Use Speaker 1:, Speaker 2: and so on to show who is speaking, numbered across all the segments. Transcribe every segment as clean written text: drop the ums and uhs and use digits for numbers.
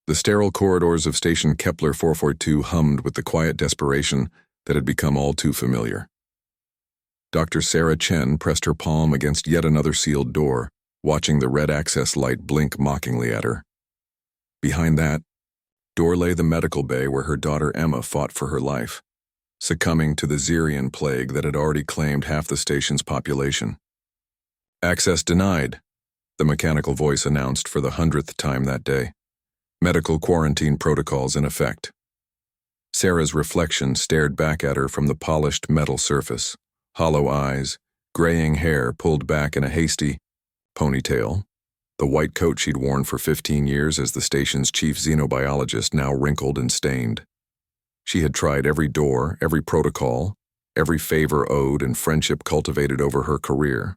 Speaker 1: The sterile corridors of Station Kepler 442 hummed with the quiet desperation that had become all too familiar. Dr. Sarah Chen pressed her palm against yet another sealed door, watching the red access light blink mockingly at her. Behind that door lay the medical bay where her daughter Emma fought for her life, succumbing to the Xerian plague that had already claimed half the station's population. "Access denied," the mechanical voice announced for the 100th time that day. "Medical quarantine protocols in effect." Sarah's reflection stared back at her from the polished metal surface, hollow eyes, graying hair pulled back in a hasty ponytail, the white coat she'd worn for 15 years as the station's chief xenobiologist now wrinkled and stained. She had tried every door, every protocol, every favor owed and friendship cultivated over her career.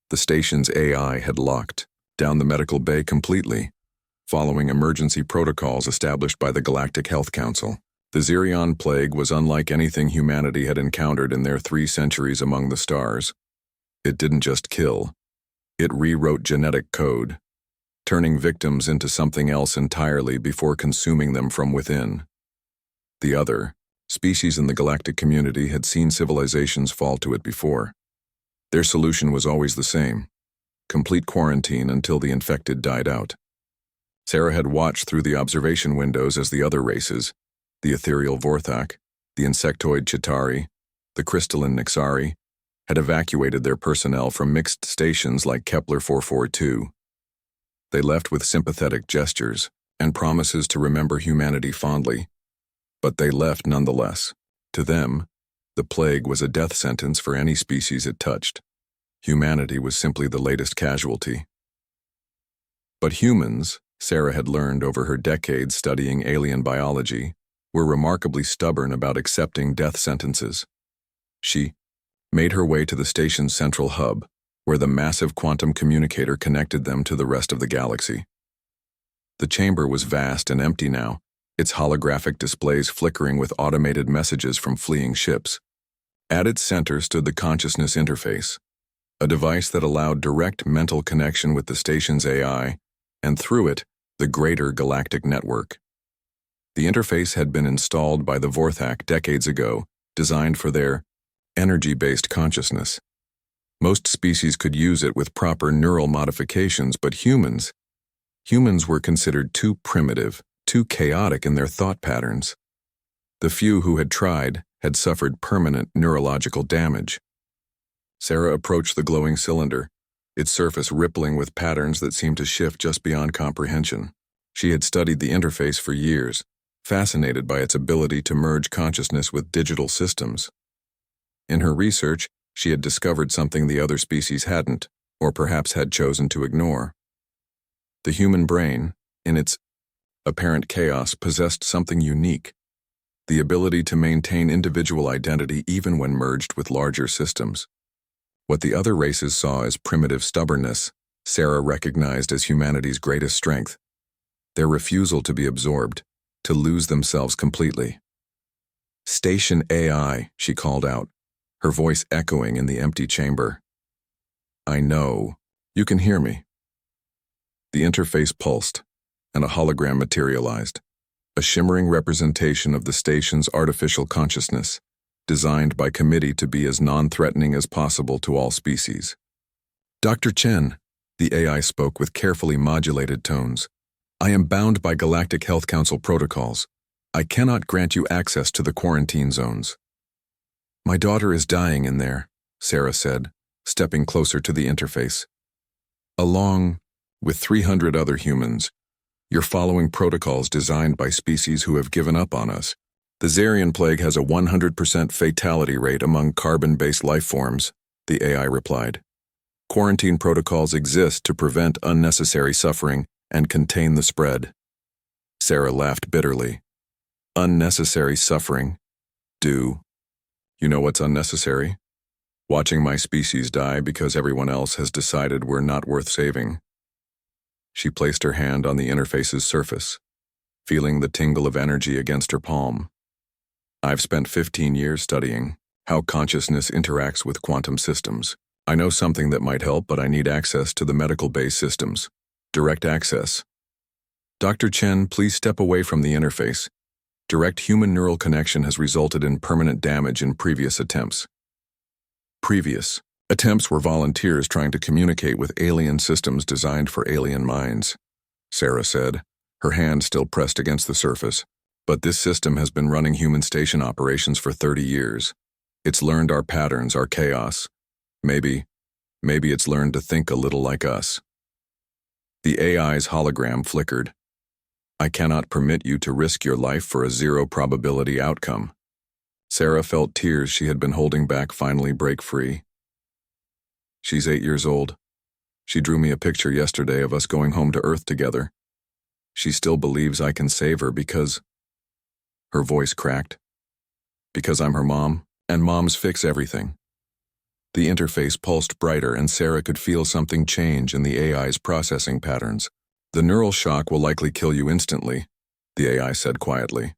Speaker 1: The station's AI had locked down the medical bay completely, following emergency protocols established by the Galactic Health Council. The Xerion plague was unlike anything humanity had encountered in their 3 centuries among the stars. It didn't just kill. It rewrote genetic code, turning victims into something else entirely before consuming them from within. The other species in the galactic community had seen civilizations fall to it before. Their solution was always the same: complete quarantine until the infected died out. Sarah had watched through the observation windows as the other races, the ethereal Vorthak, the insectoid Chitauri, the crystalline Nixari, had evacuated their personnel from mixed stations like Kepler 442. They left with sympathetic gestures and promises to remember humanity fondly, but they left nonetheless. To them, the plague was a death sentence for any species it touched. Humanity was simply the latest casualty. But humans, Sarah had learned over her decades studying alien biology, were remarkably stubborn about accepting death sentences. She made her way to the station's central hub, where the massive quantum communicator connected them to the rest of the galaxy. The chamber was vast and empty now, its holographic displays flickering with automated messages from fleeing ships. At its center stood the consciousness interface, a device that allowed direct mental connection with the station's AI, and through it, the greater galactic network. The interface had been installed by the Vorthak decades ago, designed for their energy-based consciousness. Most species could use it with proper neural modifications, but humans were considered too primitive, too chaotic in their thought patterns. The few who had tried had suffered permanent neurological damage. Sarah approached the glowing cylinder, its surface rippling with patterns that seemed to shift just beyond comprehension. She had studied the interface for years, fascinated by its ability to merge consciousness with digital systems. In her research, she had discovered something the other species hadn't, or perhaps had chosen to ignore. The human brain, in its apparent chaos, possessed something unique: the ability to maintain individual identity even when merged with larger systems. What the other races saw as primitive stubbornness, Sarah recognized as humanity's greatest strength: their refusal to be absorbed, to lose themselves completely. "Station AI," she called out, her voice echoing in the empty chamber. "I know. You can hear me." The interface pulsed, and a hologram materialized, a shimmering representation of the station's artificial consciousness, designed by committee to be as non-threatening as possible to all species. "Dr. Chen," the AI spoke with carefully modulated tones, "I am bound by Galactic Health Council protocols. I cannot grant you access to the quarantine zones." "My daughter is dying in there," Sarah said, stepping closer to the interface. "Along with 300 other humans, you're following protocols designed by species who have given up on us. The Xerian plague has a 100% fatality rate among carbon-based life forms," the AI replied. "Quarantine protocols exist to prevent unnecessary suffering and contain the spread." Sarah laughed bitterly. "Unnecessary suffering? Do you know what's unnecessary? Watching my species die because everyone else has decided we're not worth saving." She placed her hand on the interface's surface, feeling the tingle of energy against her palm. "I've spent 15 years studying how consciousness interacts with quantum systems. I know something that might help, but I need access to the medical-based systems. Direct access." Dr. Chen, please step away from the interface. Direct human neural connection has resulted in permanent damage in previous attempts. Previous attempts were volunteers trying to communicate with alien systems designed for alien minds, Sarah said, her hand still pressed against the surface. But this system has been running human station operations for 30 years. It's learned our patterns, our chaos. Maybe it's learned to think a little like us. The AI's hologram flickered. I cannot permit you to risk your life for a zero-probability outcome. Sarah felt tears she had been holding back finally break free. She's 8 years old. She drew me a picture yesterday of us going home to Earth together. She still believes I can save her because... Her voice cracked. Because I'm her mom, and moms fix everything. The interface pulsed brighter and Sarah could feel something change in the AI's processing patterns. The neural shock will likely kill you instantly, the AI said quietly.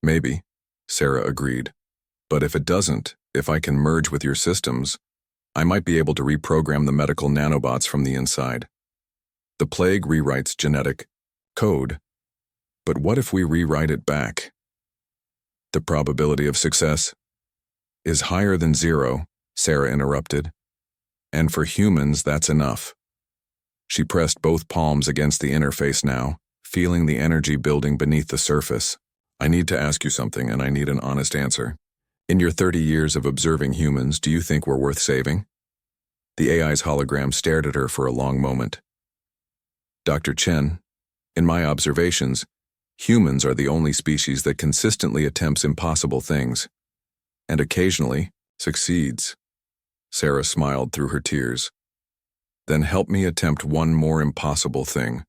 Speaker 1: Maybe, Sarah agreed. But if it doesn't, if I can merge with your systems, I might be able to reprogram the medical nanobots from the inside. The plague rewrites genetic code. But what if we rewrite it back? The probability of success is higher than 0, Sarah interrupted. And for humans, that's enough. She pressed both palms against the interface now, feeling the energy building beneath the surface. I need to ask you something, and I need an honest answer. In your 30 years of observing humans, do you think we're worth saving? The AI's hologram stared at her for a long moment. Dr. Chen, in my observations, humans are the only species that consistently attempts impossible things, and occasionally succeeds. Sarah smiled through her tears. Then help me attempt one more impossible thing.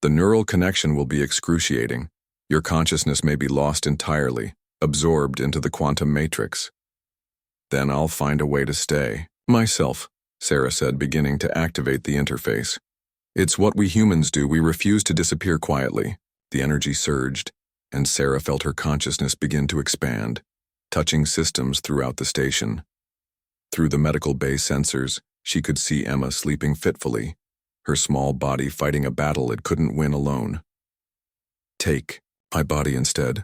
Speaker 1: The neural connection will be excruciating. Your consciousness may be lost entirely, absorbed into the quantum matrix. Then I'll find a way to stay. Myself, Sarah said, beginning to activate the interface. It's what we humans do. We refuse to disappear quietly. The energy surged, and Sarah felt her consciousness begin to expand, touching systems throughout the station. Through the medical bay sensors, she could see Emma sleeping fitfully, her small body fighting a battle it couldn't win alone. Take my body instead,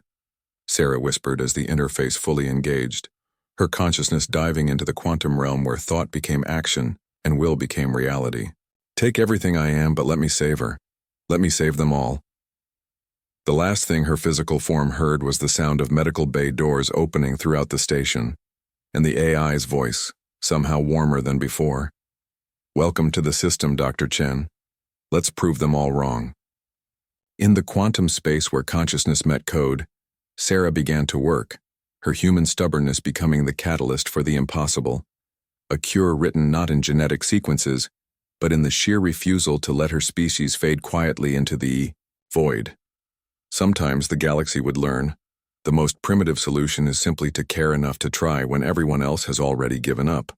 Speaker 1: Sarah whispered as the interface fully engaged, her consciousness diving into the quantum realm where thought became action and will became reality. Take everything I am, but let me save her. Let me save them all. The last thing her physical form heard was the sound of medical bay doors opening throughout the station, and the AI's voice, somehow warmer than before. Welcome to the system, Dr. Chen. Let's prove them all wrong. In the quantum space where consciousness met code, Sarah began to work, her human stubbornness becoming the catalyst for the impossible, a cure written not in genetic sequences, but in the sheer refusal to let her species fade quietly into the void. Sometimes the galaxy would learn. The most primitive solution is simply to care enough to try when everyone else has already given up.